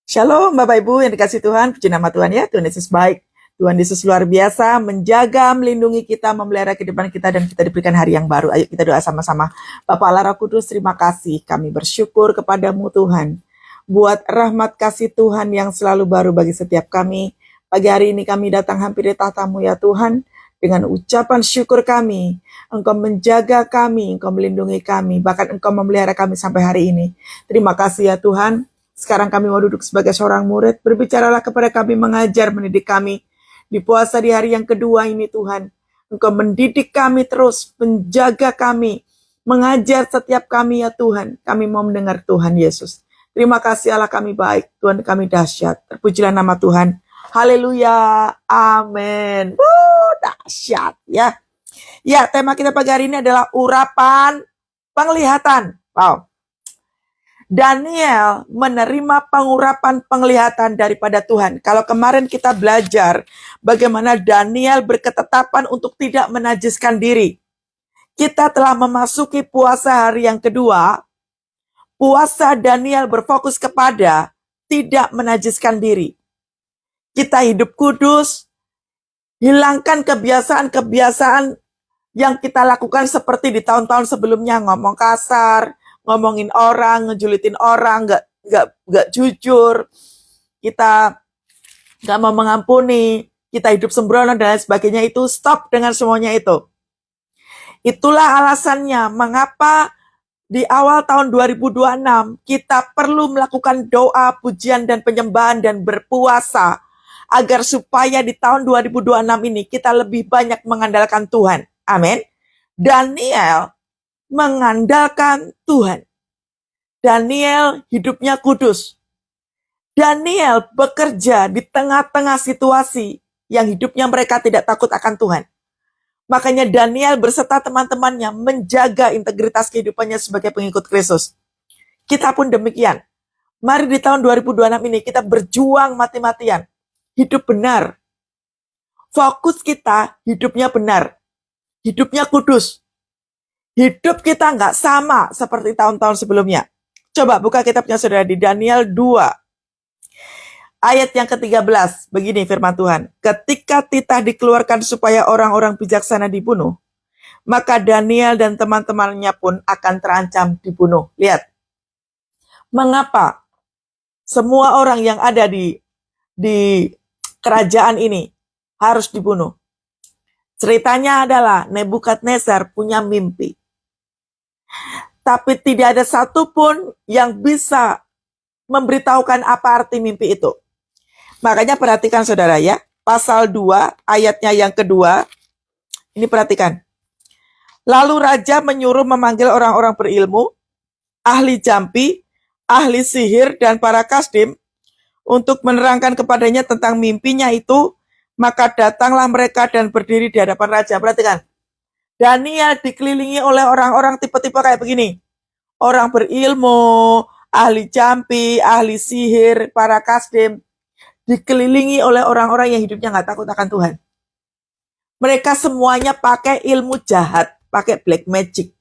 Shalom Bapak Ibu yang dikasih Tuhan, puji nama Tuhan ya, Tuhan Yesus baik. Tuhan Yesus luar biasa, menjaga, melindungi kita, memelihara kehidupan kita, dan kita diberikan hari yang baru. Ayo kita doa sama-sama. Bapa Allah Roh Kudus, terima kasih. Kami bersyukur kepadamu Tuhan, buat rahmat kasih Tuhan yang selalu baru bagi setiap kami. Pagi hari ini kami datang hampir di tahta-Mu ya Tuhan, dengan ucapan syukur kami. Engkau menjaga kami, Engkau melindungi kami, bahkan Engkau memelihara kami sampai hari ini. Terima kasih ya Tuhan. Sekarang kami mau duduk sebagai seorang murid, berbicaralah kepada kami, mengajar, mendidik kami. Di puasa di hari yang kedua ini Tuhan, Engkau mendidik kami terus, menjaga kami, mengajar setiap kami ya Tuhan. Kami mau mendengar Tuhan Yesus. Terima kasih Allah kami baik, Tuhan kami dahsyat. Terpujilah nama Tuhan. Haleluya, amin. Dahsyat ya. Ya, tema kita pagi hari ini adalah urapan penglihatan. Wow. Daniel menerima pengurapan penglihatan daripada Tuhan. Kalau kemarin kita belajar bagaimana Daniel berketetapan untuk tidak menajiskan diri. Kita telah memasuki puasa hari yang kedua. Puasa Daniel berfokus kepada tidak menajiskan diri. Kita hidup kudus, hilangkan kebiasaan-kebiasaan yang kita lakukan seperti di tahun-tahun sebelumnya, ngomong kasar, ngomongin orang, ngejulitin orang, nggak jujur, kita nggak mau mengampuni, kita hidup sembrono dan lain sebagainya. Itu stop dengan semuanya itu. Itulah alasannya mengapa di awal tahun 2026 kita perlu melakukan doa, pujian dan penyembahan dan berpuasa agar supaya di tahun 2026 ini kita lebih banyak mengandalkan Tuhan. Amin. Daniel mengandalkan Tuhan. Daniel hidupnya kudus. Daniel bekerja di tengah-tengah situasi yang hidupnya mereka tidak takut akan Tuhan. Makanya Daniel berserta teman-temannya menjaga integritas kehidupannya sebagai pengikut Kristus. Kita pun demikian. Mari di tahun 2026 ini kita berjuang mati-matian. Hidup benar. Fokus kita hidupnya benar. Hidupnya kudus. Hidup kita nggak sama seperti tahun-tahun sebelumnya. Coba buka kitabnya saudara di Daniel 2. Ayat yang ke-13. Begini firman Tuhan. Ketika titah dikeluarkan supaya orang-orang bijaksana dibunuh, maka Daniel dan teman-temannya pun akan terancam dibunuh. Lihat. Mengapa semua orang yang ada di kerajaan ini harus dibunuh? Ceritanya adalah Nebukadnezar punya mimpi. Tapi tidak ada satupun yang bisa memberitahukan apa arti mimpi itu. Makanya perhatikan saudara ya. Pasal 2 ayatnya yang kedua. Ini perhatikan. Lalu raja menyuruh memanggil orang-orang berilmu, ahli jampi, ahli sihir dan para kasdim untuk menerangkan kepadanya tentang mimpinya itu. Maka datanglah mereka dan berdiri di hadapan raja. Perhatikan. Daniel dikelilingi oleh orang-orang tipe-tipe kayak begini. Orang berilmu, ahli jampi, ahli sihir, para kasdim. Dikelilingi oleh orang-orang yang hidupnya gak takut akan Tuhan. Mereka semuanya pakai ilmu jahat, pakai black magic.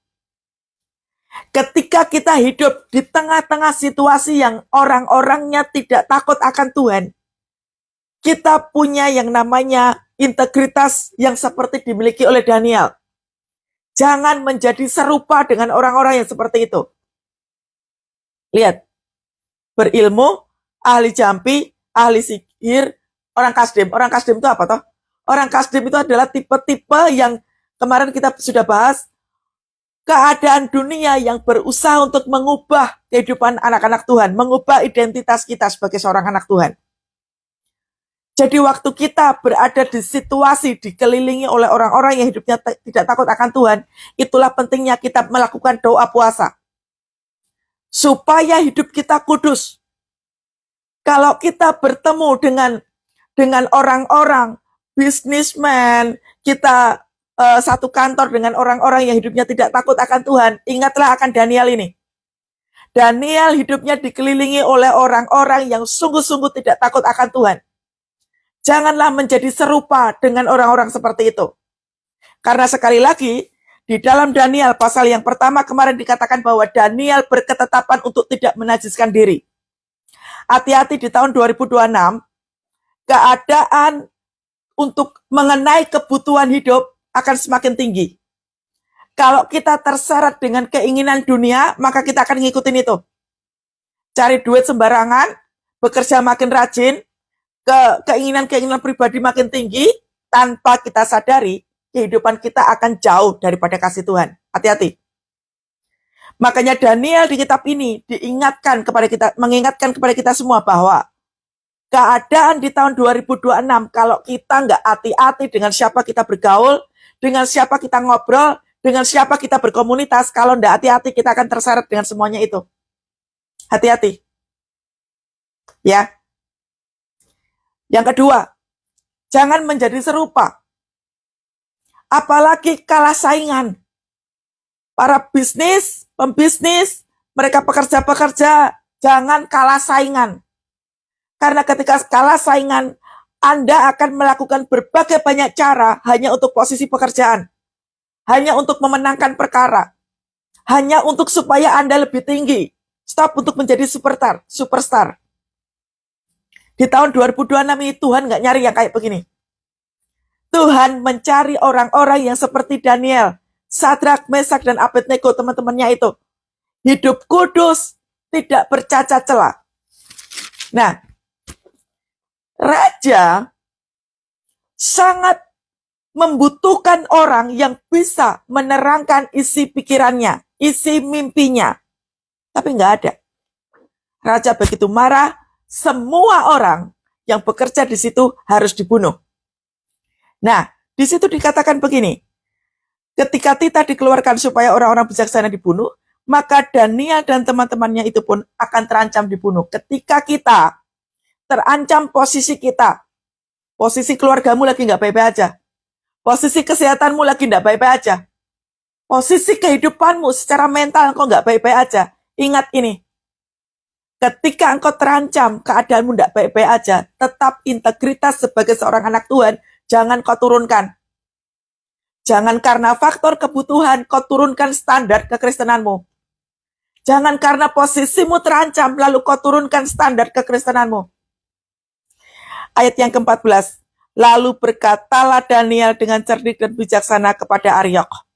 Ketika kita hidup di tengah-tengah situasi yang orang-orangnya tidak takut akan Tuhan, kita punya yang namanya integritas yang seperti dimiliki oleh Daniel. Jangan menjadi serupa dengan orang-orang yang seperti itu. Lihat, berilmu, ahli jampi, ahli sihir, orang kasdim. Orang kasdim itu apa toh? Orang kasdim itu adalah tipe-tipe yang kemarin kita sudah bahas, keadaan dunia yang berusaha untuk mengubah kehidupan anak-anak Tuhan, mengubah identitas kita sebagai seorang anak Tuhan. Jadi waktu kita berada di situasi dikelilingi oleh orang-orang yang hidupnya tidak takut akan Tuhan, itulah pentingnya kita melakukan doa puasa. Supaya hidup kita kudus. Kalau kita bertemu dengan orang-orang, bisnismen, kita satu kantor dengan orang-orang yang hidupnya tidak takut akan Tuhan, ingatlah akan Daniel ini. Daniel hidupnya dikelilingi oleh orang-orang yang sungguh-sungguh tidak takut akan Tuhan. Janganlah menjadi serupa dengan orang-orang seperti itu. Karena sekali lagi, di dalam Daniel pasal yang pertama kemarin dikatakan bahwa Daniel berketetapan untuk tidak menajiskan diri. Hati-hati di tahun 2026, keadaan untuk mengenai kebutuhan hidup akan semakin tinggi. Kalau kita terseret dengan keinginan dunia, maka kita akan ngikutin itu. Cari duit sembarangan, bekerja makin rajin, keinginan-keinginan pribadi makin tinggi, tanpa kita sadari, kehidupan kita akan jauh daripada kasih Tuhan. Hati-hati. Makanya Daniel di kitab ini mengingatkan kepada kita semua bahwa keadaan di tahun 2026, kalau kita nggak hati-hati dengan siapa kita bergaul, dengan siapa kita ngobrol, dengan siapa kita berkomunitas, kalau nggak hati-hati kita akan terseret dengan semuanya itu. Hati-hati. Ya. Yang kedua, jangan menjadi serupa. Apalagi kalah saingan. Para pembisnis, mereka pekerja-pekerja, jangan kalah saingan. Karena ketika kalah saingan, Anda akan melakukan berbagai banyak cara hanya untuk posisi pekerjaan. Hanya untuk memenangkan perkara. Hanya untuk supaya Anda lebih tinggi. Stop untuk menjadi superstar. Di tahun 2026 ini Tuhan nggak nyari yang kayak begini. Tuhan mencari orang-orang yang seperti Daniel, Sadrak, Mesak, dan Abednego, teman-temannya itu. Hidup kudus, tidak bercacat celah. Nah, raja sangat membutuhkan orang yang bisa menerangkan isi pikirannya, isi mimpinya. Tapi nggak ada. Raja begitu marah, semua orang yang bekerja di situ harus dibunuh. Nah, di situ dikatakan begini, ketika titah dikeluarkan supaya orang-orang bijaksana dibunuh, maka Daniel dan teman-temannya itu pun akan terancam dibunuh. Ketika kita terancam posisi kita, posisi keluargamu lagi nggak baik-baik aja, posisi kesehatanmu lagi nggak baik-baik aja, posisi kehidupanmu secara mental engkau nggak baik-baik aja, ingat ini, ketika engkau terancam keadaanmu nggak baik-baik aja, tetap integritas sebagai seorang anak Tuhan, jangan kau turunkan. Jangan karena faktor kebutuhan kau turunkan standar kekristenanmu. Jangan karena posisimu terancam lalu kau turunkan standar kekristenanmu. Ayat yang ke-14. Lalu berkatalah Daniel dengan cerdik dan bijaksana kepada Aryok,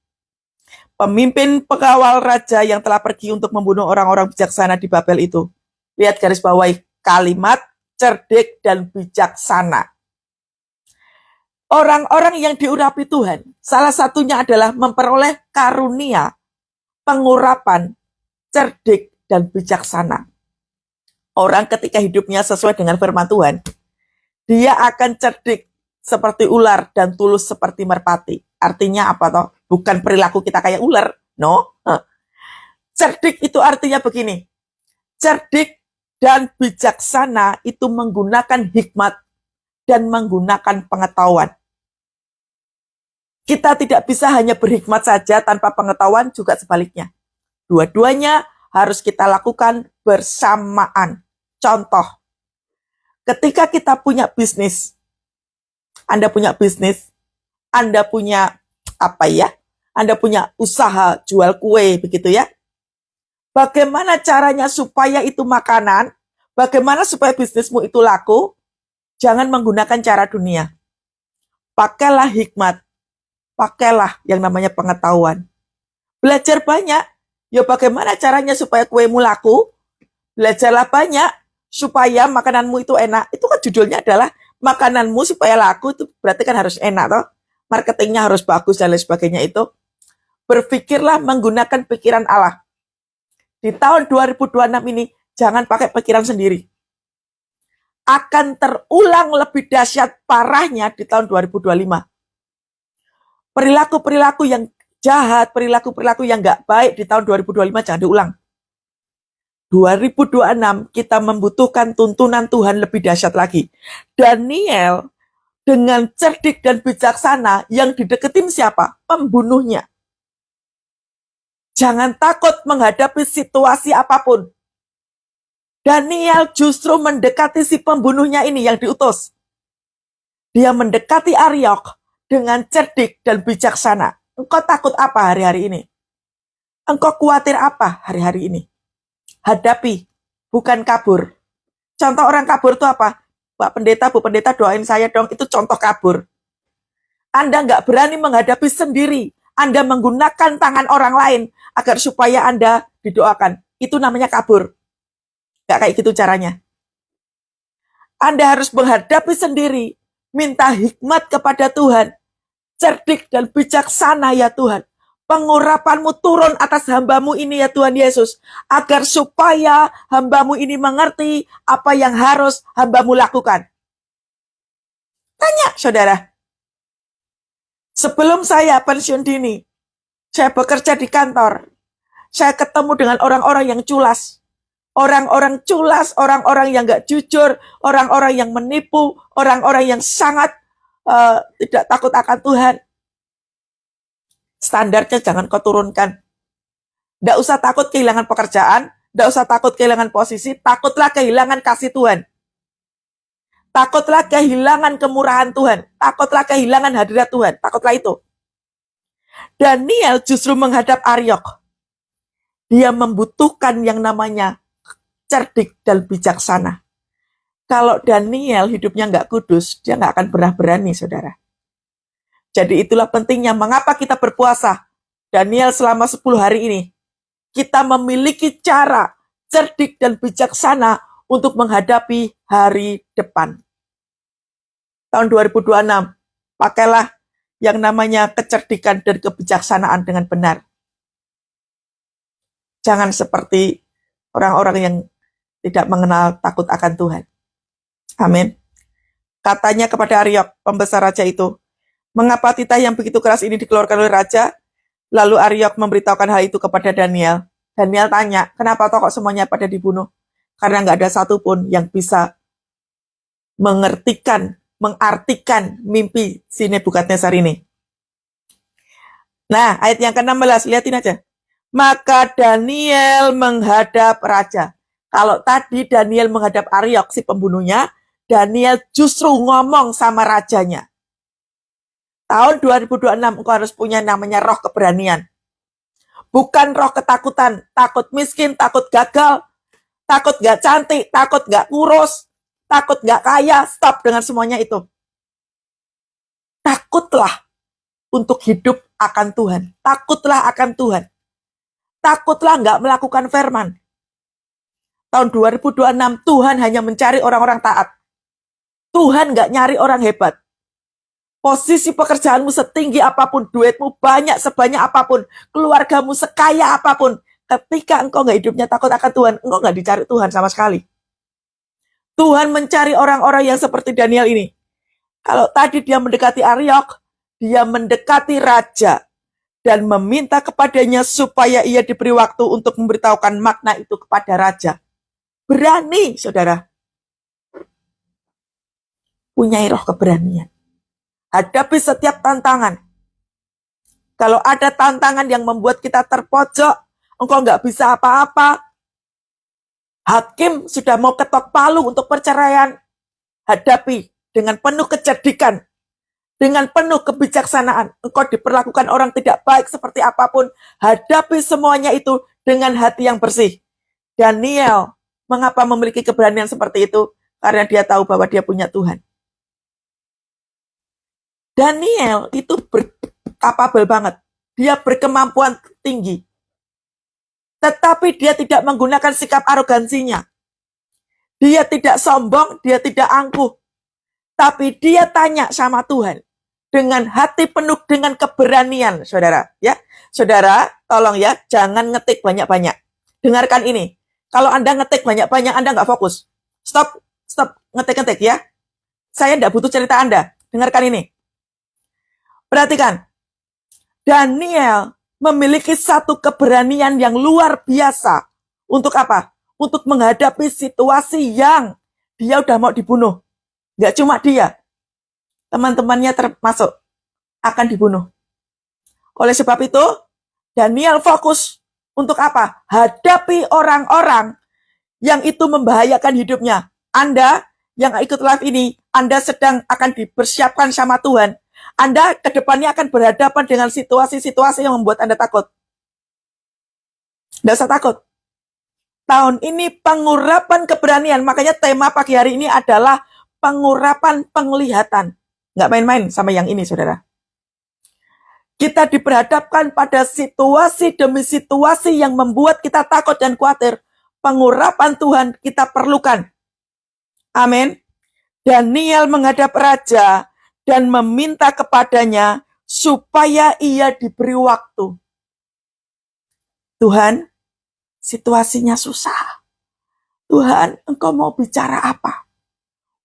pemimpin pengawal raja yang telah pergi untuk membunuh orang-orang bijaksana di Babel itu. Lihat garis bawahi kalimat cerdik dan bijaksana. Orang-orang yang diurapi Tuhan, salah satunya adalah memperoleh karunia, pengurapan, cerdik, dan bijaksana. Orang ketika hidupnya sesuai dengan firman Tuhan, dia akan cerdik seperti ular dan tulus seperti merpati. Artinya apa toh? Bukan perilaku kita kayak ular, no. Cerdik itu artinya begini, cerdik dan bijaksana itu menggunakan hikmat dan menggunakan pengetahuan. Kita tidak bisa hanya berhikmat saja tanpa pengetahuan, juga sebaliknya. Dua-duanya harus kita lakukan bersamaan. Contoh, ketika kita punya bisnis, Anda punya bisnis, Anda punya Anda punya usaha jual kue, begitu ya. Bagaimana caranya supaya itu makanan, bagaimana supaya bisnismu itu laku, jangan menggunakan cara dunia. Pakailah hikmat. Pakailah yang namanya pengetahuan. Belajar banyak. Ya bagaimana caranya supaya kuemu laku? Belajarlah banyak supaya makananmu itu enak. Itu kan judulnya adalah makananmu supaya laku, itu berarti kan harus enak toh. Marketingnya harus bagus dan lain sebagainya itu. Berpikirlah menggunakan pikiran Allah. Di tahun 2026 ini jangan pakai pikiran sendiri. Akan terulang lebih dahsyat parahnya di tahun 2025. Perilaku-perilaku yang jahat, perilaku-perilaku yang nggak baik di tahun 2025 jangan diulang. 2026 kita membutuhkan tuntunan Tuhan lebih dahsyat lagi. Daniel dengan cerdik dan bijaksana yang dideketin siapa? Pembunuhnya. Jangan takut menghadapi situasi apapun. Daniel justru mendekati si pembunuhnya ini yang diutus. Dia mendekati Aryok dengan cerdik dan bijaksana. Engkau takut apa hari-hari ini? Engkau khawatir apa hari-hari ini? Hadapi, bukan kabur. Contoh orang kabur itu apa? Pak Pendeta, Bu Pendeta doain saya dong, itu contoh kabur. Anda nggak berani menghadapi sendiri. Anda menggunakan tangan orang lain agar supaya Anda didoakan. Itu namanya kabur. Nggak kayak gitu caranya. Anda harus menghadapi sendiri. Minta hikmat kepada Tuhan. Cerdik dan bijaksana ya Tuhan. Pengurapanmu turun atas hambamu ini ya Tuhan Yesus. Agar supaya hambamu ini mengerti apa yang harus hambamu lakukan. Tanya saudara. Sebelum saya pensiun dini, saya bekerja di kantor. Saya ketemu dengan orang-orang yang culas. Orang-orang culas, orang-orang yang gak jujur, orang-orang yang menipu, orang-orang yang sangat tidak takut akan Tuhan. Standarnya jangan kau turunkan. Tidak usah takut kehilangan pekerjaan, tidak usah takut kehilangan posisi, takutlah kehilangan kasih Tuhan. Takutlah kehilangan kemurahan Tuhan, takutlah kehilangan hadirat Tuhan, takutlah itu. Daniel justru menghadap Aryok. Dia membutuhkan yang namanya cerdik dan bijaksana. Kalau Daniel hidupnya nggak kudus, dia nggak akan pernah berani, saudara. Jadi itulah pentingnya mengapa kita berpuasa. Daniel selama 10 hari ini, kita memiliki cara cerdik dan bijaksana untuk menghadapi hari depan. Tahun 2026, pakailah yang namanya kecerdikan dan kebijaksanaan dengan benar. Jangan seperti orang-orang yang tidak mengenal takut akan Tuhan. Amin. Katanya kepada Aryok, pembesar raja itu, mengapa titah yang begitu keras ini dikeluarkan oleh raja? Lalu Aryok memberitahukan hal itu kepada Daniel. Daniel tanya, kenapa kok semuanya pada dibunuh? Karena nggak ada satupun yang bisa mengartikan mimpi si Nebukadnezar ini. Nah, ayat yang ke-16, lihatin aja. Maka Daniel menghadap raja. Kalau tadi Daniel menghadap Aryok si pembunuhnya, Daniel justru ngomong sama rajanya. Tahun 2026 engkau harus punya namanya roh keberanian. Bukan roh ketakutan, takut miskin, takut gagal, takut gak cantik, takut gak kurus, takut gak kaya, stop dengan semuanya itu. Takutlah untuk hidup akan Tuhan. Takutlah akan Tuhan. Takutlah gak melakukan firman. Tahun 2026 Tuhan hanya mencari orang-orang taat. Tuhan gak nyari orang hebat. Posisi pekerjaanmu setinggi apapun, duitmu banyak sebanyak apapun, keluargamu sekaya apapun, ketika engkau gak hidupnya takut akan Tuhan, engkau gak dicari Tuhan sama sekali. Tuhan mencari orang-orang yang seperti Daniel ini. Kalau tadi dia mendekati Aryok, dia mendekati raja dan meminta kepadanya supaya ia diberi waktu untuk memberitahukan makna itu kepada raja. Berani, saudara. Punyai roh keberanian. Hadapi setiap tantangan. Kalau ada tantangan yang membuat kita terpojok, engkau nggak bisa apa-apa, hakim sudah mau ketok palu untuk perceraian, hadapi dengan penuh kecerdikan, dengan penuh kebijaksanaan. Engkau diperlakukan orang tidak baik seperti apapun, hadapi semuanya itu dengan hati yang bersih. Daniel, mengapa memiliki keberanian seperti itu? Karena dia tahu bahwa dia punya Tuhan. Daniel itu capable banget. Dia berkemampuan tinggi. Tetapi dia tidak menggunakan sikap arogansinya. Dia tidak sombong, dia tidak angkuh. Tapi dia tanya sama Tuhan. Dengan hati penuh dengan keberanian, saudara. Ya, saudara, tolong ya, jangan ngetik banyak-banyak. Dengarkan ini. Kalau Anda ngetik banyak-banyak, Anda nggak fokus. Stop ngetik-ngetik ya. Saya nggak butuh cerita Anda. Dengarkan ini. Perhatikan, Daniel memiliki satu keberanian yang luar biasa. Untuk apa? Untuk menghadapi situasi yang dia udah mau dibunuh. Gak cuma dia, teman-temannya termasuk akan dibunuh. Oleh sebab itu, Daniel fokus untuk apa? Hadapi orang-orang yang itu membahayakan hidupnya. Anda yang ikut live ini, Anda sedang akan dipersiapkan sama Tuhan. Anda ke depannya akan berhadapan dengan situasi-situasi yang membuat Anda takut. Tidak usah takut. Tahun ini pengurapan keberanian. Makanya tema pagi hari ini adalah pengurapan penglihatan. Nggak main-main sama yang ini, saudara. Kita diperhadapkan pada situasi demi situasi yang membuat kita takut dan khawatir. Pengurapan Tuhan kita perlukan. Amin. Daniel menghadap raja dan meminta kepadanya supaya ia diberi waktu. Tuhan, situasinya susah. Tuhan, engkau mau bicara apa?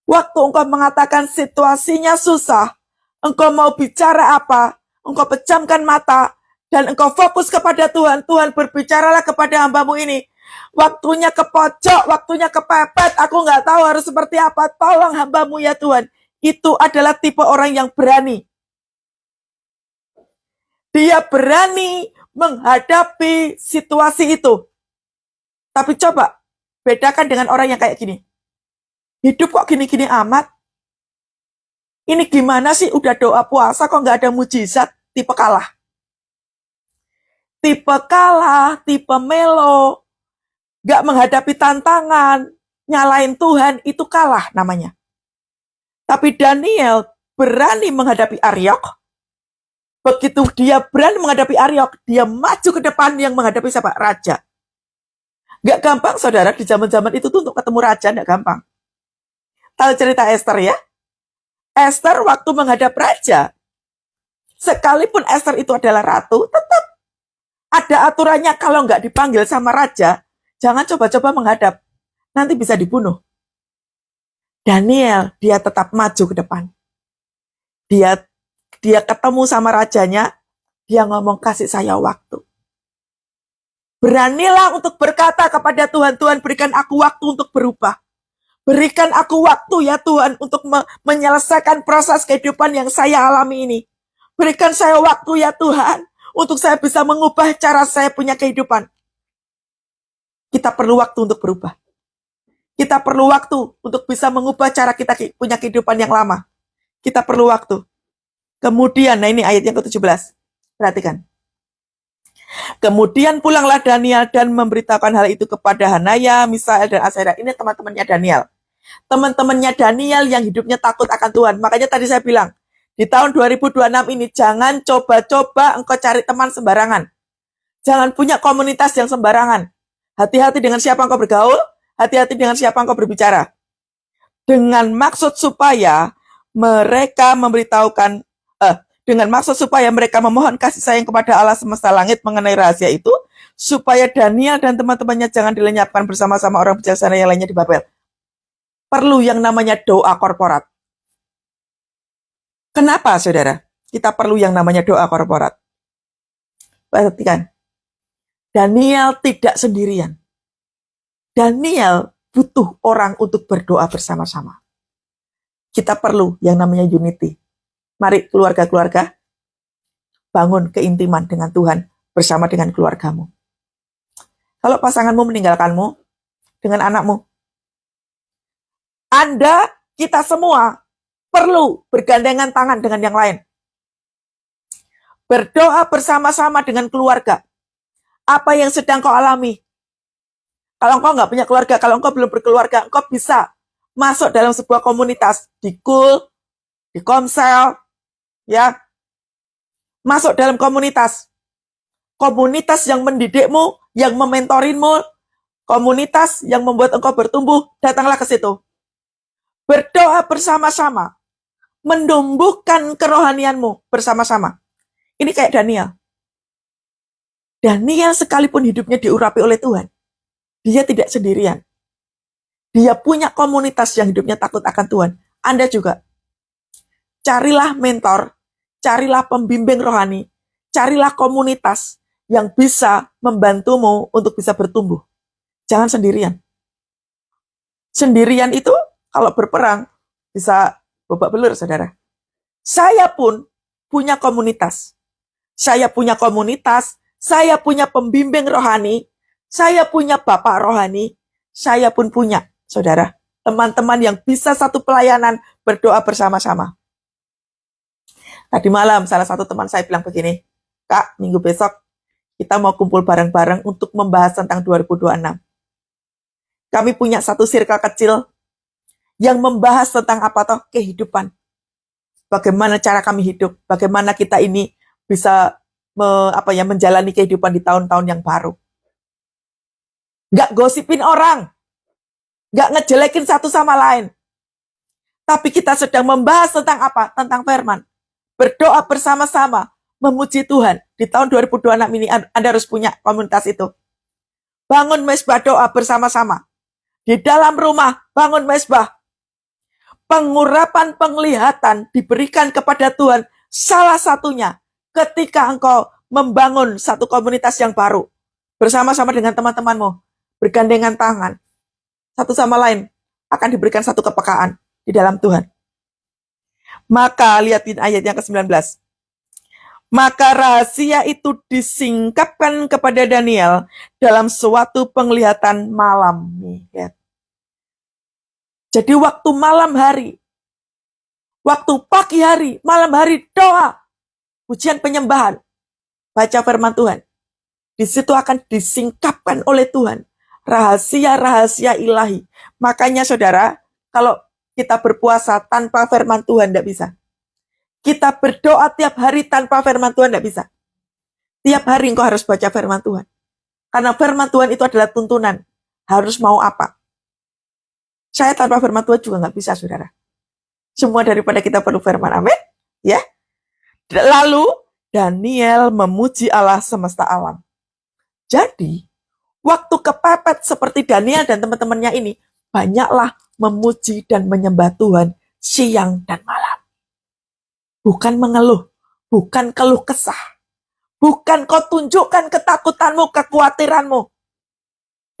Waktu engkau mengatakan situasinya susah, engkau mau bicara apa? Engkau pejamkan mata dan engkau fokus kepada Tuhan. Tuhan, berbicaralah kepada hambamu ini. Waktunya ke pojok, waktunya kepepet, aku nggak tahu harus seperti apa. Tolong hambamu ya Tuhan. Itu adalah tipe orang yang berani. Dia berani menghadapi situasi itu. Tapi coba bedakan dengan orang yang kayak gini. Hidup kok gini-gini amat? Ini gimana sih? Udah doa puasa kok nggak ada mujizat? Tipe kalah. Tipe kalah, tipe melo, nggak menghadapi tantangan, nyalain Tuhan, itu kalah namanya. Tapi Daniel berani menghadapi Aryok. Begitu dia berani menghadapi Aryok, dia maju ke depan yang menghadapi siapa? Raja. Nggak gampang, saudara, di zaman-zaman itu tuh untuk ketemu raja, nggak gampang. Tahu cerita Esther ya? Esther waktu menghadap raja, sekalipun Esther itu adalah ratu, tetap ada aturannya kalau nggak dipanggil sama raja, jangan coba-coba menghadap. Nanti bisa dibunuh. Daniel, dia tetap maju ke depan. Dia ketemu sama rajanya, dia ngomong, kasih saya waktu. Beranilah untuk berkata kepada Tuhan, Tuhan berikan aku waktu untuk berubah. Berikan aku waktu ya Tuhan untuk menyelesaikan proses kehidupan yang saya alami ini. Berikan saya waktu ya Tuhan untuk saya bisa mengubah cara saya punya kehidupan. Kita perlu waktu untuk berubah. Kita perlu waktu untuk bisa mengubah cara kita punya kehidupan yang lama. Kita perlu waktu. Kemudian, nah ini ayat yang ke-17. Perhatikan. Kemudian pulanglah Daniel dan memberitakan hal itu kepada Hanaya, Misael, dan Asaria. Ini teman-temannya Daniel. Teman-temannya Daniel yang hidupnya takut akan Tuhan. Makanya tadi saya bilang, di tahun 2026 ini jangan coba-coba engkau cari teman sembarangan. Jangan punya komunitas yang sembarangan. Hati-hati dengan siapa engkau bergaul, hati-hati dengan siapa engkau berbicara. Dengan maksud supaya mereka memberitahukan, dengan maksud supaya mereka memohon kasih sayang kepada Allah semesta langit mengenai rahasia itu, supaya Daniel dan teman-temannya jangan dilenyapkan bersama-sama orang bijaksana yang lainnya di Babel. Perlu yang namanya doa korporat. Kenapa, saudara? Kita perlu yang namanya doa korporat. Perhatikan. Daniel tidak sendirian. Daniel butuh orang untuk berdoa bersama-sama. Kita perlu yang namanya unity. Mari keluarga-keluarga, bangun keintiman dengan Tuhan bersama dengan keluargamu. Kalau pasanganmu meninggalkanmu, dengan anakmu, Anda, kita semua perlu bergandengan tangan dengan yang lain. Berdoa bersama-sama dengan keluarga. Apa yang sedang kau alami? Kalau engkau nggak punya keluarga, kalau engkau belum berkeluarga, engkau bisa masuk dalam sebuah komunitas, di KUL, di Komsel, ya. Masuk dalam komunitas. Komunitas yang mendidikmu, yang mementorinmu, komunitas yang membuat engkau bertumbuh, datanglah ke situ. Berdoa bersama-sama, menumbuhkan kerohanianmu bersama-sama. Ini kayak Daniel. Daniel sekalipun hidupnya diurapi oleh Tuhan, dia tidak sendirian. Dia punya komunitas yang hidupnya takut akan Tuhan. Anda juga. Carilah mentor, carilah pembimbing rohani, carilah komunitas yang bisa membantumu untuk bisa bertumbuh. Jangan sendirian. Sendirian itu kalau berperang bisa babak belur, saudara. Saya pun punya komunitas. Saya punya komunitas, saya punya pembimbing rohani, saya punya bapak rohani, saya pun punya, saudara, teman-teman yang bisa satu pelayanan berdoa bersama-sama. Tadi malam salah satu teman saya bilang begini, Kak, minggu besok kita mau kumpul bareng-bareng untuk membahas tentang 2026. Kami punya satu circle kecil yang membahas tentang apa toh? Kehidupan. Bagaimana cara kami hidup, bagaimana kita ini bisa menjalani kehidupan di tahun-tahun yang baru. Nggak gosipin orang, nggak ngejelekin satu sama lain. Tapi kita sedang membahas tentang apa? Tentang firman. Berdoa bersama-sama, memuji Tuhan. Di tahun 2026 ini Anda harus punya komunitas itu. Bangun mesbah doa bersama-sama. Di dalam rumah, bangun mesbah. Pengurapan penglihatan diberikan kepada Tuhan. Salah satunya ketika engkau membangun satu komunitas yang baru. Bersama-sama dengan teman-temanmu. Bergandengan tangan. Satu sama lain akan diberikan satu kepekaan di dalam Tuhan. Maka lihatin ayat yang ke-19. Maka rahasia itu disingkapkan kepada Daniel dalam suatu penglihatan malam. Lihat. Jadi waktu malam hari, waktu pagi hari, malam hari doa, pujian penyembahan, baca firman Tuhan. Di situ akan disingkapkan oleh Tuhan rahasia-rahasia ilahi. Makanya saudara, kalau kita berpuasa tanpa firman Tuhan tidak bisa. Kita berdoa tiap hari tanpa firman Tuhan tidak bisa. Tiap hari engkau harus baca firman Tuhan. Karena firman Tuhan itu adalah tuntunan. Harus mau apa? Saya tanpa firman Tuhan juga nggak bisa, saudara. Semua daripada kita perlu firman. Amin. Ya. Lalu Daniel memuji Allah semesta alam. Jadi, waktu kepepet seperti Daniel dan teman-temannya ini, banyaklah memuji dan menyembah Tuhan siang dan malam. Bukan mengeluh, bukan keluh kesah. Bukan kau tunjukkan ketakutanmu, kekhawatiranmu.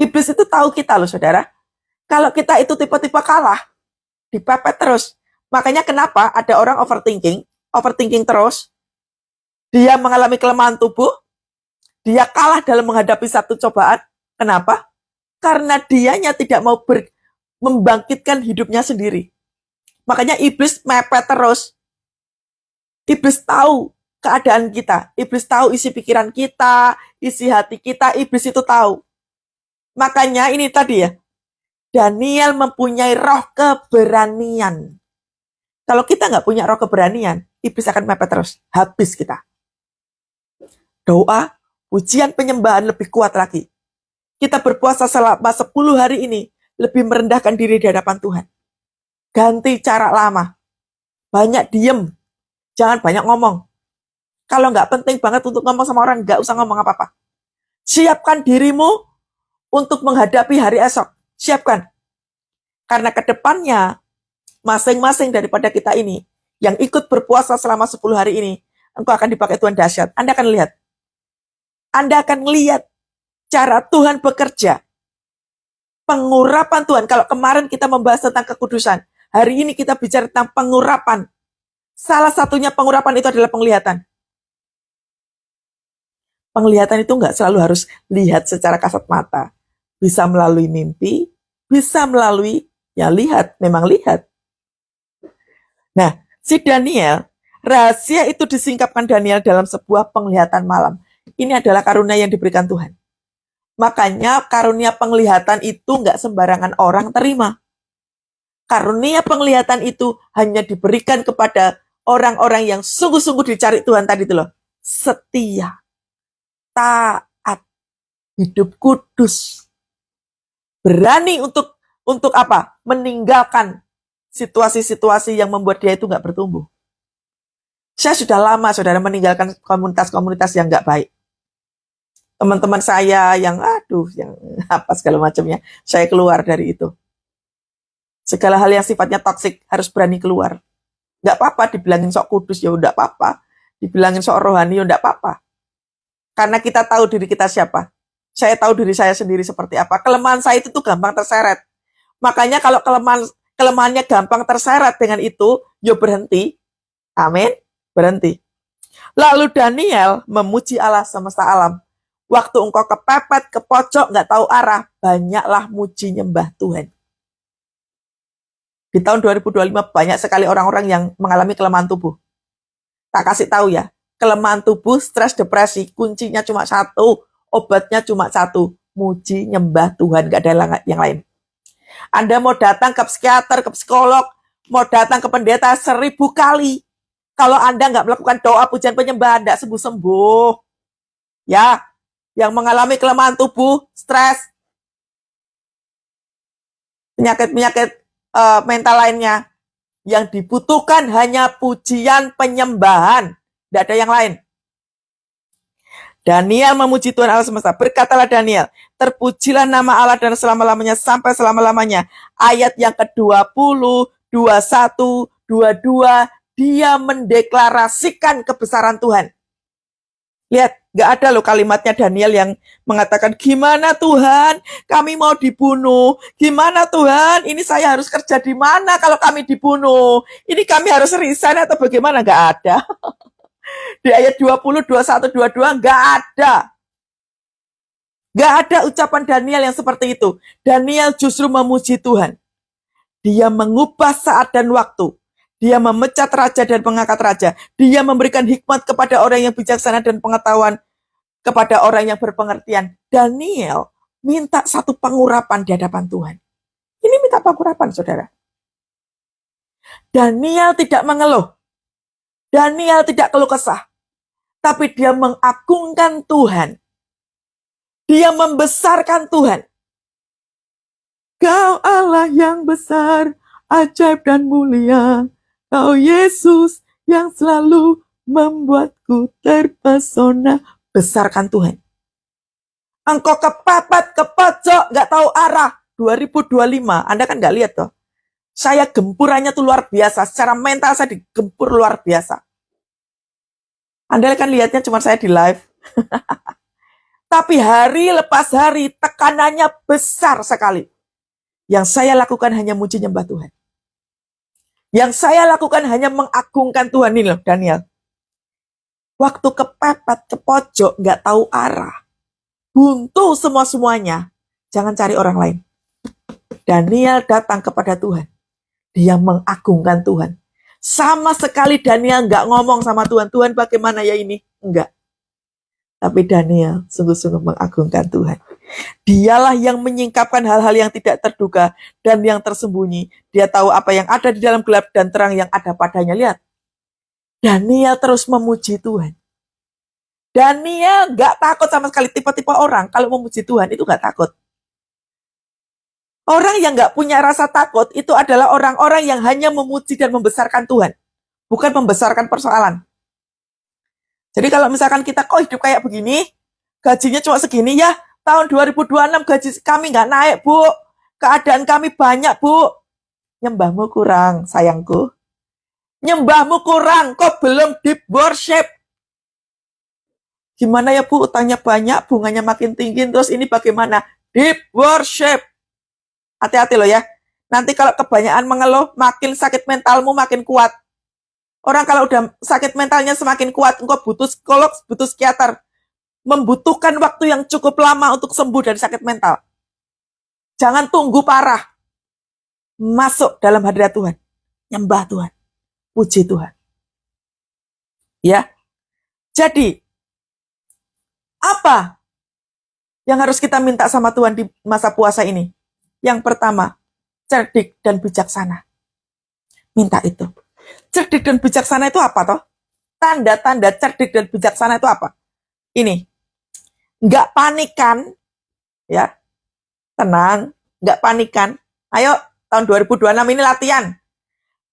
Iblis itu tahu kita loh, saudara. Kalau kita itu tipe-tipe kalah, dipepet terus. Makanya kenapa ada orang overthinking terus. Dia mengalami kelemahan tubuh, dia kalah dalam menghadapi satu cobaan. Kenapa? Karena dianya tidak mau membangkitkan hidupnya sendiri. Makanya iblis mepet terus. Iblis tahu keadaan kita. Iblis tahu isi pikiran kita, isi hati kita. Iblis itu tahu. Makanya ini tadi ya, Daniel mempunyai roh keberanian. Kalau kita nggak punya roh keberanian, iblis akan mepet terus. Habis kita. Doa, pujian penyembahan lebih kuat lagi. Kita berpuasa selama 10 hari ini, lebih merendahkan diri di hadapan Tuhan. Ganti cara lama. Banyak diem. Jangan banyak ngomong. Kalau nggak penting banget untuk ngomong sama orang, nggak usah ngomong apa-apa. Siapkan dirimu untuk menghadapi hari esok. Siapkan. Karena ke depannya, masing-masing daripada kita ini, yang ikut berpuasa selama 10 hari ini, engkau akan dipakai Tuhan dahsyat. Anda akan lihat. Anda akan lihat cara Tuhan bekerja. Pengurapan Tuhan. Kalau kemarin kita membahas tentang kekudusan, hari ini kita bicara tentang pengurapan. Salah satunya pengurapan itu adalah penglihatan. Penglihatan itu nggak selalu harus lihat secara kasat mata. Bisa melalui mimpi, bisa melalui, ya lihat, memang lihat. Nah, si Daniel, rahasia itu disingkapkan Daniel dalam sebuah penglihatan malam. Ini adalah karunia yang diberikan Tuhan. Makanya karunia penglihatan itu nggak sembarangan orang terima. Karunia penglihatan itu hanya diberikan kepada orang-orang yang sungguh-sungguh dicari Tuhan tadi itu loh. Setia, taat, hidup kudus. Berani untuk apa? Meninggalkan situasi-situasi yang membuat dia itu nggak bertumbuh. Saya sudah lama, saudara, meninggalkan komunitas-komunitas yang nggak baik. Teman-teman saya yang yang apa segala macamnya, saya keluar dari itu. Segala hal yang sifatnya toksik harus berani keluar. Nggak apa-apa dibilangin sok kudus, ya udah apa-apa. Dibilangin sok rohani, ya udah apa-apa. Karena kita tahu diri kita siapa. Saya tahu diri saya sendiri seperti apa. Kelemahan saya itu tuh gampang terseret. Makanya kalau kelemahannya gampang terseret dengan itu, yo berhenti. Amin. Berhenti. Lalu Daniel memuji Allah semesta alam. Waktu engkau kepepet, ke pojok, nggak tahu arah, banyaklah muji nyembah Tuhan. Di tahun 2025 banyak sekali orang-orang yang mengalami kelemahan tubuh. Tak kasih tahu ya, kelemahan tubuh, stres, depresi, kuncinya cuma satu, obatnya cuma satu, muji nyembah Tuhan, nggak ada yang lain. Anda mau datang ke psikiater, ke psikolog, mau datang ke pendeta 1000 kali. Kalau Anda nggak melakukan doa pujian penyembahan, nggak sembuh-sembuh. Ya, yang mengalami kelemahan tubuh, stres, penyakit-penyakit mental lainnya, yang dibutuhkan hanya pujian penyembahan. Tidak ada yang lain. Daniel memuji Tuhan Allah semesta. Berkatalah Daniel, terpujilah nama Allah dan selama-lamanya sampai selama-lamanya. Ayat yang ke-20, 21, 22, dia mendeklarasikan kebesaran Tuhan. Lihat, gak ada loh kalimatnya Daniel yang mengatakan, gimana Tuhan, kami mau dibunuh. Gimana Tuhan, ini saya harus kerja di mana kalau kami dibunuh. Ini kami harus resign atau bagaimana, gak ada. Di ayat 20, 21, 22 nggak ada. Nggak ada ucapan Daniel yang seperti itu. Daniel justru memuji Tuhan. Dia mengubah saat dan waktu. Dia memecat raja dan mengangkat raja. Dia memberikan hikmat kepada orang yang bijaksana dan pengetahuan kepada orang yang berpengertian. Daniel minta satu pengurapan di hadapan Tuhan. Ini minta pengurapan, saudara. Daniel tidak mengeluh. Daniel tidak keluh kesah. Tapi dia mengagungkan Tuhan. Dia membesarkan Tuhan. Kau Allah yang besar, ajaib dan mulia. Kau Yesus yang selalu membuatku terpesona. Besarkan Tuhan. Engkau kepepet, ke pojok, gak tahu arah. 2025, Anda kan gak lihat toh. Saya gempurannya tuh luar biasa. Secara mental saya digempur luar biasa. Anda kan lihatnya cuma saya di live. Tapi hari lepas hari tekanannya besar sekali. Yang saya lakukan hanya muji nyembah Tuhan. Yang saya lakukan hanya mengagungkan Tuhan. Ini loh Daniel. Waktu kepepet, ke pojok, gak tahu arah. Buntu semua-semuanya. Jangan cari orang lain. Daniel datang kepada Tuhan. Dia mengagungkan Tuhan. Sama sekali Daniel nggak ngomong sama Tuhan, Tuhan bagaimana ya ini? Enggak. Tapi Daniel sungguh-sungguh mengagungkan Tuhan. Dialah yang menyingkapkan hal-hal yang tidak terduga dan yang tersembunyi. Dia tahu apa yang ada di dalam gelap dan terang yang ada padanya. Lihat. Daniel terus memuji Tuhan. Daniel nggak takut sama sekali. Tipe-tipe orang kalau memuji Tuhan itu nggak takut. Orang yang nggak punya rasa takut itu adalah orang-orang yang hanya memuji dan membesarkan Tuhan. Bukan membesarkan persoalan. Jadi kalau misalkan kita kok hidup kayak begini, gajinya cuma segini ya, tahun 2026 gaji kami nggak naik, Bu. Keadaan kami banyak, Bu. Nyembahmu kurang, sayangku. Nyembahmu kurang, kok belum deep worship. Gimana ya, Bu, utangnya banyak, bunganya makin tinggi, terus ini bagaimana? Deep worship. Hati-hati loh ya. Nanti kalau kebanyakan mengeluh, makin sakit mentalmu makin kuat. Orang kalau udah sakit mentalnya semakin kuat, engkau butuh psikolog, butuh psikiater. Membutuhkan waktu yang cukup lama untuk sembuh dari sakit mental. Jangan tunggu parah. Masuk dalam hadirat Tuhan. Nyembah Tuhan. Puji Tuhan. Ya. Jadi, apa yang harus kita minta sama Tuhan di masa puasa ini? Yang pertama, cerdik dan bijaksana. Minta itu. Cerdik dan bijaksana itu apa toh? Tanda-tanda cerdik dan bijaksana itu apa? Ini. Nggak panikan. Ya. Tenang. Nggak panikan. Ayo, tahun 2026 ini latihan.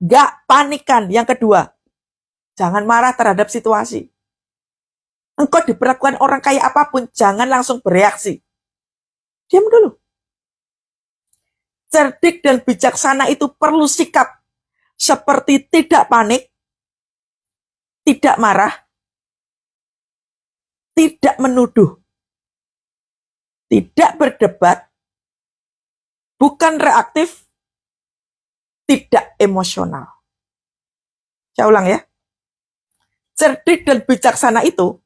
Nggak panikan. Yang kedua, jangan marah terhadap situasi. Engkau diperlakukan orang kayak apapun, jangan langsung bereaksi. Diam dulu. Cerdik dan bijaksana itu perlu sikap seperti tidak panik, tidak marah, tidak menuduh, tidak berdebat, bukan reaktif, tidak emosional. Saya ulang ya. Cerdik dan bijaksana itu,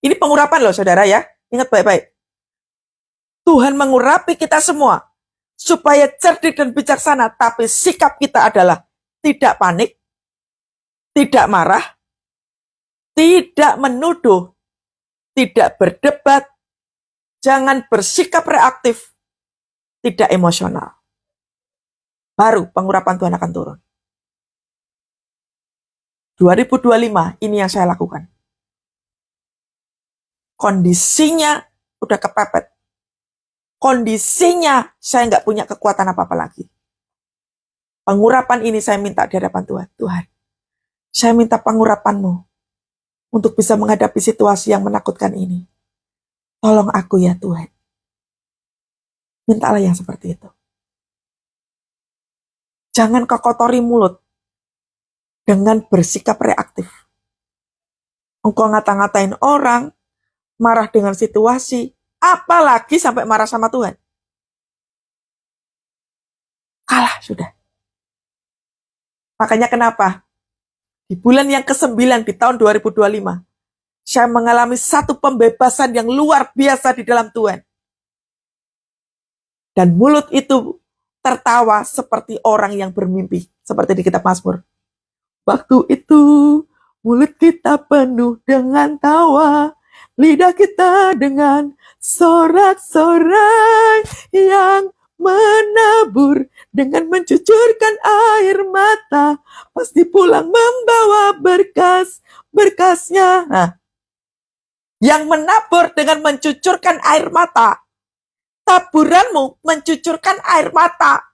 ini pengurapan loh saudara ya, ingat baik-baik. Tuhan mengurapi kita semua. Supaya cerdik dan bijaksana, tapi sikap kita adalah tidak panik, tidak marah, tidak menuduh, tidak berdebat, jangan bersikap reaktif, tidak emosional. baru pengurapan Tuhan akan turun. 2025 ini yang saya lakukan. Kondisinya udah kepepet. Kondisinya saya nggak punya kekuatan apa-apa lagi. Pengurapan ini saya minta di hadapan Tuhan. Tuhan, saya minta pengurapan-Mu untuk bisa menghadapi situasi yang menakutkan ini. Tolong aku ya Tuhan. Mintalah yang seperti itu. Jangan kau kotori mulut dengan bersikap reaktif. Engkau ngata-ngatain orang, marah dengan situasi, apalagi sampai marah sama Tuhan. Kalah sudah. Makanya kenapa? Di bulan yang ke-9 di tahun 2025, saya mengalami satu pembebasan yang luar biasa di dalam Tuhan. Dan mulut itu tertawa seperti orang yang bermimpi. Seperti di kitab Mazmur. Waktu itu mulut kita penuh dengan tawa, lidah kita dengan sorak-sorai yang menabur dengan mencucurkan air mata, pasti pulang membawa berkas-berkasnya. Nah, yang menabur dengan mencucurkan air mata, taburanmu mencucurkan air mata.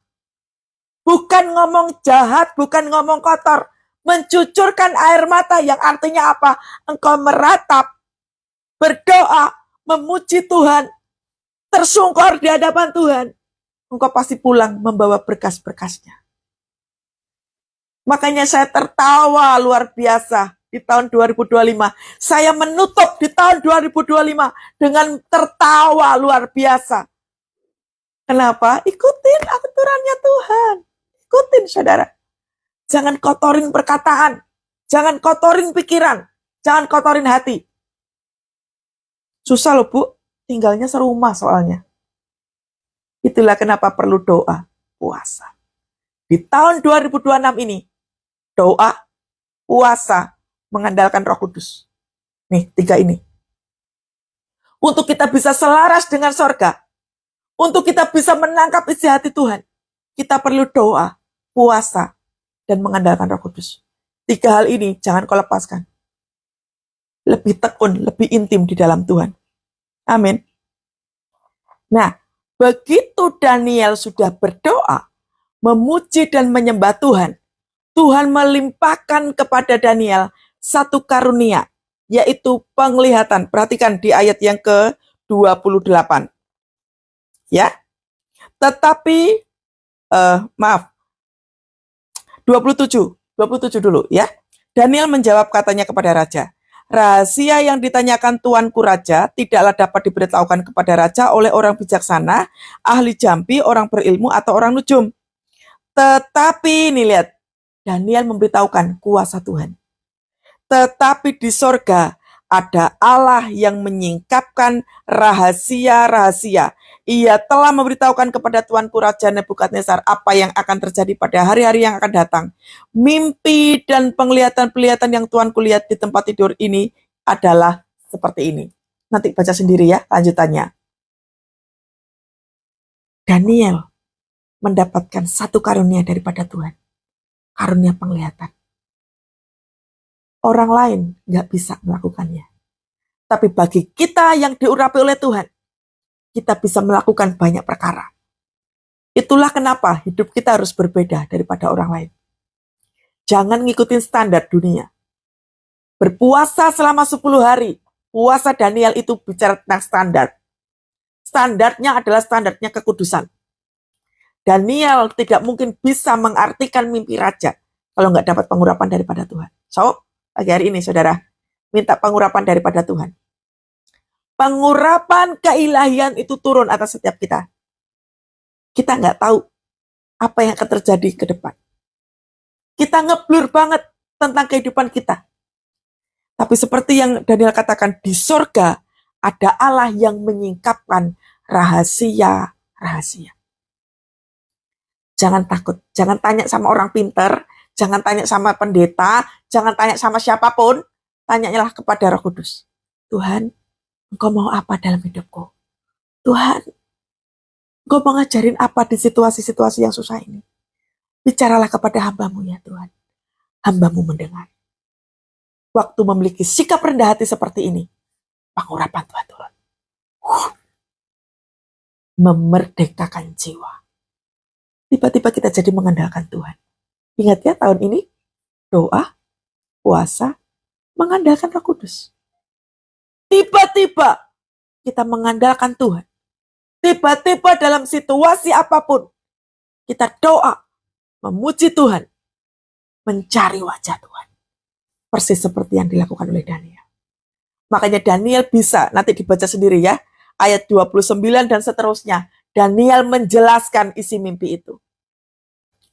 Bukan ngomong jahat, bukan ngomong kotor. Mencucurkan air mata yang artinya apa? Engkau meratap, berdoa, memuji Tuhan, tersungkur di hadapan Tuhan. Engkau pasti pulang membawa berkas-berkasnya. Makanya saya tertawa luar biasa di tahun 2025. Saya menutup di tahun 2025 dengan tertawa luar biasa. Kenapa? Ikutin aturannya Tuhan. Ikutin saudara. Jangan kotorin perkataan. Jangan kotorin pikiran. Jangan kotorin hati. Susah loh Bu. Tinggalnya serumah soalnya. Itulah kenapa perlu doa, puasa. Di tahun 2026 ini, doa, puasa, mengandalkan Roh Kudus. Nih, 3 ini. Untuk kita bisa selaras dengan sorga, untuk kita bisa menangkap isi hati Tuhan, kita perlu doa, puasa, dan mengandalkan Roh Kudus. 3 hal ini jangan kau lepaskan. Lebih tekun, lebih intim di dalam Tuhan. Amin. Nah, begitu Daniel sudah berdoa, memuji dan menyembah Tuhan, Tuhan melimpahkan kepada Daniel satu karunia, yaitu penglihatan. Perhatikan di ayat yang ke-28. Ya. Tetapi, 27 dulu ya. Daniel menjawab katanya kepada raja, rahasia yang ditanyakan tuanku raja tidaklah dapat diberitahukan kepada raja oleh orang bijaksana, ahli jampi, orang berilmu, atau orang nujum. Tetapi, nih lihat, Daniel memberitahukan kuasa Tuhan. Tetapi di sorga ada Allah yang menyingkapkan rahasia-rahasia. Ia telah memberitahukan kepada tuanku Raja Nebukadnezar apa yang akan terjadi pada hari-hari yang akan datang. Mimpi dan penglihatan-penglihatan yang tuanku lihat di tempat tidur ini adalah seperti ini. Nanti baca sendiri ya lanjutannya. Daniel mendapatkan satu karunia daripada Tuhan. Karunia penglihatan. Orang lain nggak bisa melakukannya. Tapi bagi kita yang diurapi oleh Tuhan, kita bisa melakukan banyak perkara. Itulah kenapa hidup kita harus berbeda daripada orang lain. Jangan ngikutin standar dunia. Berpuasa selama 10 hari. Puasa Daniel itu bicara tentang standar. Standarnya adalah standarnya kekudusan. Daniel tidak mungkin bisa mengartikan mimpi raja kalau nggak dapat pengurapan daripada Tuhan. So, pagi hari ini saudara, minta pengurapan daripada Tuhan. Pengurapan keilahian itu turun atas setiap kita. Kita nggak tahu apa yang akan terjadi ke depan. Kita ngeblur banget tentang kehidupan kita. Tapi seperti yang Daniel katakan, di sorga ada Allah yang menyingkapkan rahasia-rahasia. Jangan takut, jangan tanya sama orang pinter, jangan tanya sama pendeta, jangan tanya sama siapapun, tanyalah kepada Roh Kudus. Tuhan, Engkau mau apa dalam hidupku? Tuhan, Engkau mau ngajarin apa di situasi-situasi yang susah ini? Bicaralah kepada hamba-Mu ya Tuhan. Hamba-Mu mendengar. Waktu memiliki sikap rendah hati seperti ini, pengurapan Tuhan turun. Memerdekakan jiwa. Tiba-tiba kita jadi mengandalkan Tuhan. Ingat ya, tahun ini doa, puasa, mengandalkan Roh Kudus. Tiba-tiba kita mengandalkan Tuhan. Tiba-tiba dalam situasi apapun, kita doa, memuji Tuhan, mencari wajah Tuhan. Persis seperti yang dilakukan oleh Daniel. Makanya Daniel bisa, nanti dibaca sendiri ya, ayat 29 dan seterusnya. Daniel menjelaskan isi mimpi itu.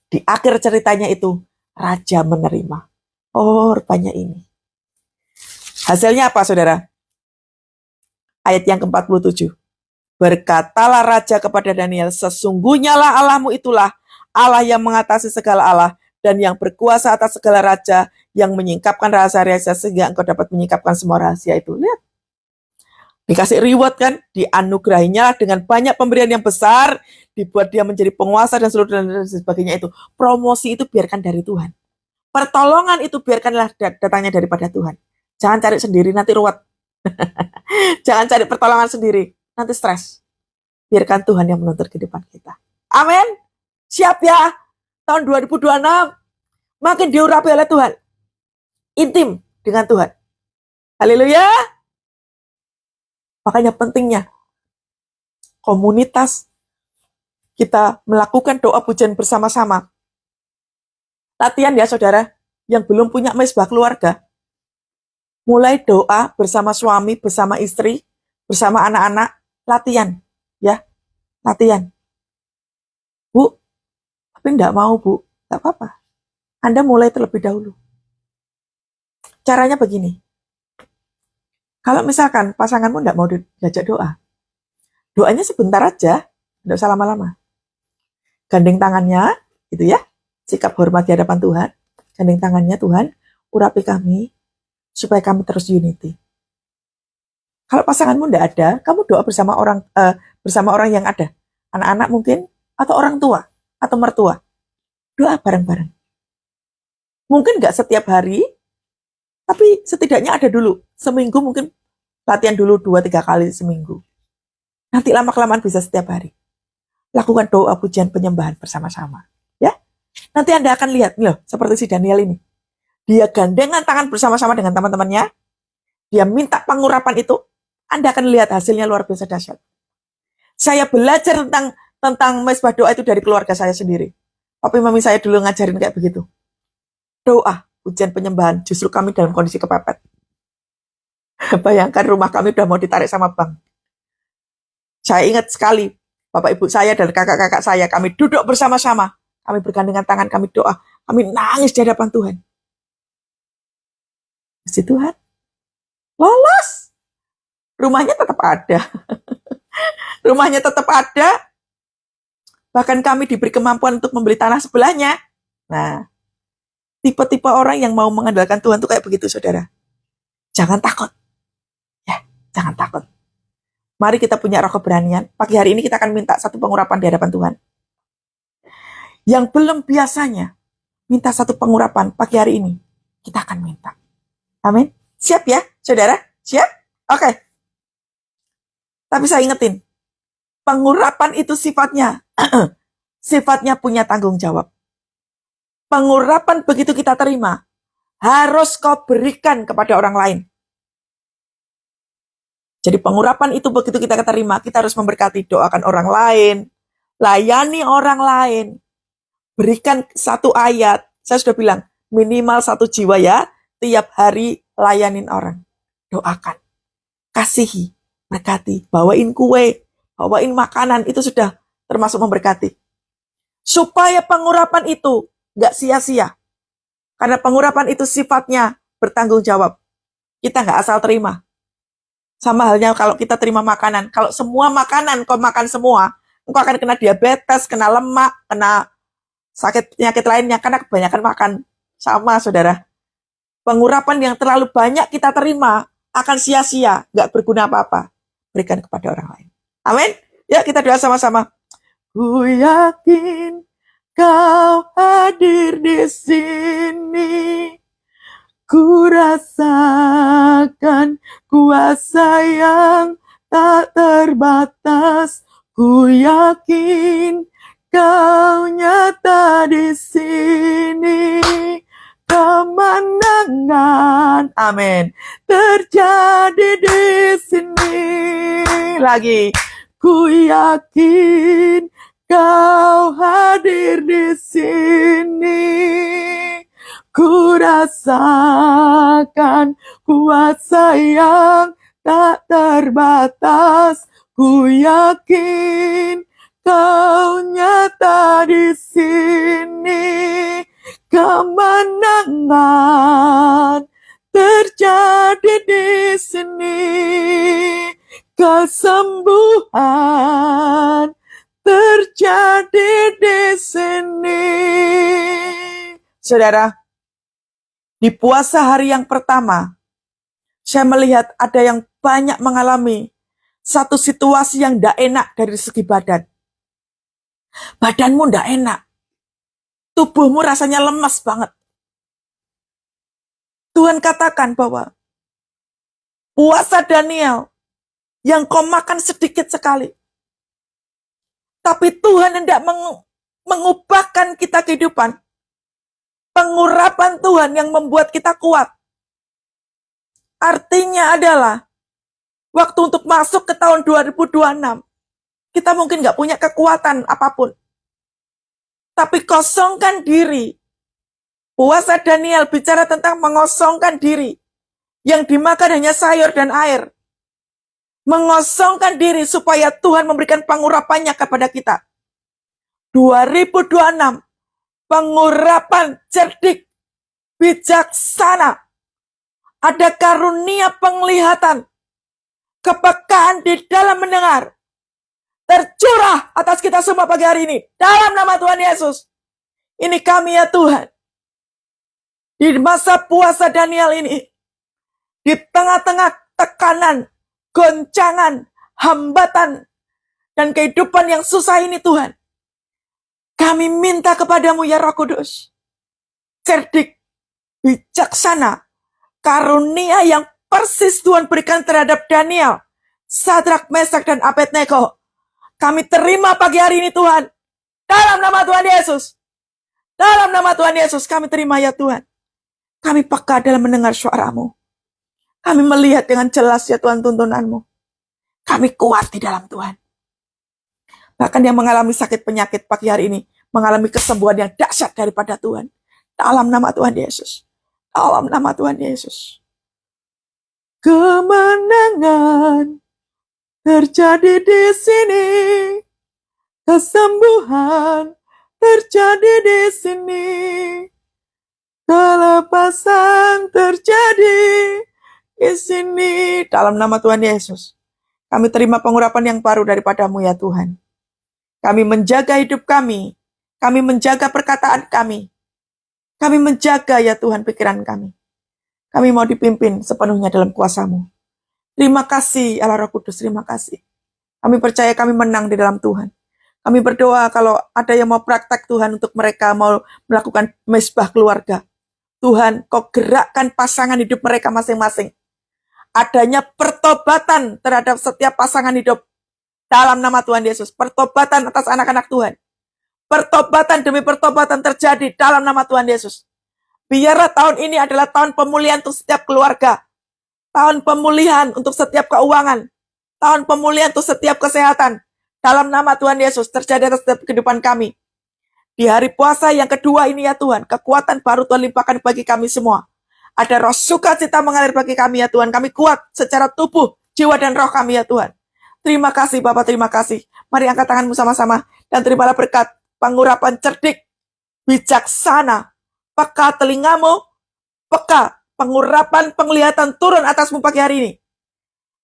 Di akhir ceritanya itu, raja menerima. Oh, rupanya ini. Hasilnya apa, saudara? Ayat yang ke-47. Berkatalah raja kepada Daniel, sesungguhnya lah Allahmu itulah Allah yang mengatasi segala Allah dan yang berkuasa atas segala raja, yang menyingkapkan rahasia-rahasia sehingga engkau dapat menyingkapkan semua rahasia itu. Lihat. Dikasih reward kan, dianugerahinya dengan banyak pemberian yang besar, dibuat dia menjadi penguasa dan seluruh dan sebagainya itu. Promosi itu biarkan dari Tuhan. Pertolongan itu biarkanlah datangnya daripada Tuhan. Jangan cari sendiri, nanti ruwet. Jangan cari pertolongan sendiri, nanti stres. Biarkan Tuhan yang menuntut kehidupan kita. Amin. Siap ya, tahun 2026 makin diurapi oleh Tuhan. Intim dengan Tuhan. Haleluya. Makanya pentingnya komunitas kita melakukan doa pujian bersama-sama. Latihan ya saudara, yang belum punya mezbah keluarga. Mulai doa bersama suami, bersama istri, bersama anak-anak. Latihan, ya. Latihan. Bu, tapi enggak mau bu. Enggak apa-apa. Anda mulai terlebih dahulu. Caranya begini. Kalau misalkan pasanganmu enggak mau diajak doa, doanya sebentar aja, enggak usah lama-lama. Gandeng tangannya, gitu ya. Sikap hormat di hadapan Tuhan. Gandeng tangannya, Tuhan, urapi kami, supaya kami terus unity. Kalau pasanganmu enggak ada, kamu doa bersama orang yang ada. Anak-anak mungkin, atau orang tua, atau mertua. Doa bareng-bareng. Mungkin enggak setiap hari, tapi setidaknya ada dulu. Seminggu mungkin latihan dulu 2-3 kali seminggu. Nanti lama-kelamaan bisa setiap hari. Lakukan doa pujian penyembahan bersama-sama. Ya, nanti Anda akan lihat, loh, seperti si Daniel ini. Dia gandengan tangan bersama-sama dengan teman-temannya. Dia minta pengurapan itu. Anda akan lihat hasilnya luar biasa dahsyat. Saya belajar tentang mezbah doa itu dari keluarga saya sendiri. Papi mami saya dulu ngajarin kayak begitu. Doa, pujian penyembahan, justru kami dalam kondisi kepepet. Bayangkan rumah kami udah mau ditarik sama bank. Saya ingat sekali, bapak ibu saya dan kakak-kakak saya, kami duduk bersama-sama. Kami bergandengan tangan, kami doa. Kami nangis di hadapan Tuhan. Puji Tuhan. Lolos. Rumahnya tetap ada. Rumahnya tetap ada. Bahkan kami diberi kemampuan untuk membeli tanah sebelahnya. Nah, tipe-tipe orang yang mau mengandalkan Tuhan itu kayak begitu, saudara. Jangan takut. Ya, jangan takut. Mari kita punya roh keberanian. Pagi hari ini kita akan minta satu pengurapan di hadapan Tuhan. Yang belum biasanya minta satu pengurapan pagi hari ini, kita akan minta. Amin. Siap ya, saudara? Siap? Oke. Tapi saya ingetin, pengurapan itu sifatnya punya tanggung jawab. Pengurapan begitu kita terima, harus kau berikan kepada orang lain. Jadi pengurapan itu begitu kita terima, kita harus memberkati, doakan orang lain, layani orang lain, berikan satu ayat. Saya sudah bilang, minimal 1 jiwa ya, tiap hari layanin orang. Doakan, kasihi, berkati, bawain kue, bawain makanan, itu sudah termasuk memberkati. Supaya pengurapan itu gak sia-sia. Karena pengurapan itu sifatnya bertanggung jawab. Kita gak asal terima. Sama halnya kalau kita terima makanan. Kalau semua makanan kau makan semua, engkau akan kena diabetes, kena lemak, kena sakit penyakit lainnya. Karena kebanyakan makan. Sama saudara. Pengurapan yang terlalu banyak kita terima akan sia-sia. Gak berguna apa-apa. Berikan kepada orang lain. Amin. Ya kita doa sama-sama. Ku yakin Kau hadir di sini. Ku rasakan kuasa yang tak terbatas. Ku yakin kau nyata di sini. Kemenangan, amin, terjadi di sini. Lagi, ku yakin kau hadir di sini. Ku rasakan kuasa yang tak terbatas. Ku yakin kau nyata di sini. Kemenangan terjadi di sini. Kesembuhan terjadi di sini. Saudara, di puasa hari yang pertama, saya melihat ada yang banyak mengalami satu situasi yang tidak enak dari segi badan. Badanmu tidak enak. Tubuhmu rasanya lemas banget. Tuhan katakan bahwa puasa Daniel yang kau makan sedikit sekali. Tapi Tuhan hendak mengubahkan kita kehidupan. Pengurapan Tuhan yang membuat kita kuat. Artinya adalah waktu untuk masuk ke tahun 2026, kita mungkin nggak punya kekuatan apapun. Tapi kosongkan diri. Puasa Daniel bicara tentang mengosongkan diri. Yang dimakan hanya sayur dan air. Mengosongkan diri supaya Tuhan memberikan pengurapannya kepada kita. 2026, pengurapan cerdik, bijaksana. Ada karunia penglihatan, kepekaan di dalam mendengar. Tercurah atas kita semua pagi hari ini. Dalam nama Tuhan Yesus. Ini kami ya Tuhan. Di masa puasa Daniel ini. Di tengah-tengah tekanan, goncangan, hambatan, dan kehidupan yang susah ini Tuhan. Kami minta kepadamu ya Roh Kudus. Cerdik, bijaksana, karunia yang persis Tuhan berikan terhadap Daniel, Sadrak, Mesak, dan Abednego. Kami terima pagi hari ini Tuhan. Dalam nama Tuhan Yesus. Dalam nama Tuhan Yesus kami terima ya Tuhan. Kami peka dalam mendengar suara-Mu. Kami melihat dengan jelas ya Tuhan tuntunan-Mu. Kami kuat di dalam Tuhan. Bahkan yang mengalami sakit penyakit pagi hari ini. Mengalami kesembuhan yang dahsyat daripada Tuhan. Dalam nama Tuhan Yesus. Dalam nama Tuhan Yesus. Kemenangan terjadi di sini. Kesembuhan terjadi di sini. Kelepasan terjadi di sini. Dalam nama Tuhan Yesus. Kami terima pengurapan yang baru daripada-Mu ya Tuhan. Kami menjaga hidup kami. Kami menjaga perkataan kami. Kami menjaga ya Tuhan pikiran kami. Kami mau dipimpin sepenuhnya dalam kuasa-Mu. Terima kasih Allah Roh Kudus, terima kasih. Kami percaya kami menang di dalam Tuhan. Kami berdoa kalau ada yang mau praktek Tuhan untuk mereka mau melakukan mesbah keluarga. Tuhan, Kau gerakkan pasangan hidup mereka masing-masing. Adanya pertobatan terhadap setiap pasangan hidup. Dalam nama Tuhan Yesus. Pertobatan atas anak-anak Tuhan. Pertobatan demi pertobatan terjadi dalam nama Tuhan Yesus. Biarlah tahun ini adalah tahun pemulihan untuk setiap keluarga. Tahun pemulihan untuk setiap keuangan. Tahun pemulihan untuk setiap kesehatan. Dalam nama Tuhan Yesus terjadi atas setiap kehidupan kami. Di hari puasa yang kedua ini ya Tuhan. Kekuatan baru Tuhan limpahkan bagi kami semua. Ada roh sukacita mengalir bagi kami ya Tuhan. Kami kuat secara tubuh, jiwa dan roh kami ya Tuhan. Terima kasih Bapak, terima kasih. Mari angkat tanganmu sama-sama. Dan terimalah berkat pengurapan cerdik, bijaksana, peka telingamu, peka pengurapan penglihatan turun atasmu pagi hari ini.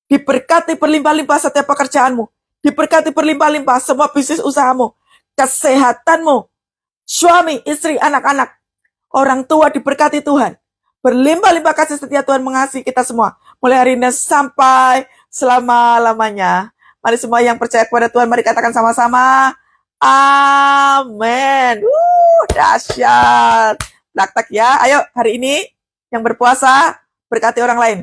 Diberkati berlimpah-limpah setiap pekerjaanmu. Diberkati berlimpah-limpah semua bisnis usahamu. Kesehatanmu. Suami, istri, anak-anak. Orang tua diberkati Tuhan. Berlimpah-limpah kasih setia Tuhan mengasihi kita semua. Mulai hari ini sampai selama-lamanya. Mari semua yang percaya kepada Tuhan, mari katakan sama-sama. Amin. Dahsyat. Praktek ya. Ayo hari ini yang berpuasa berkati orang lain.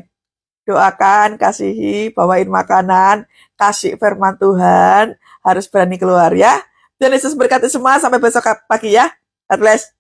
Doakan, kasihi, bawain makanan, kasih firman Tuhan, harus berani keluar ya. Tuhan Yesus berkati semua, sampai besok pagi ya. God bless.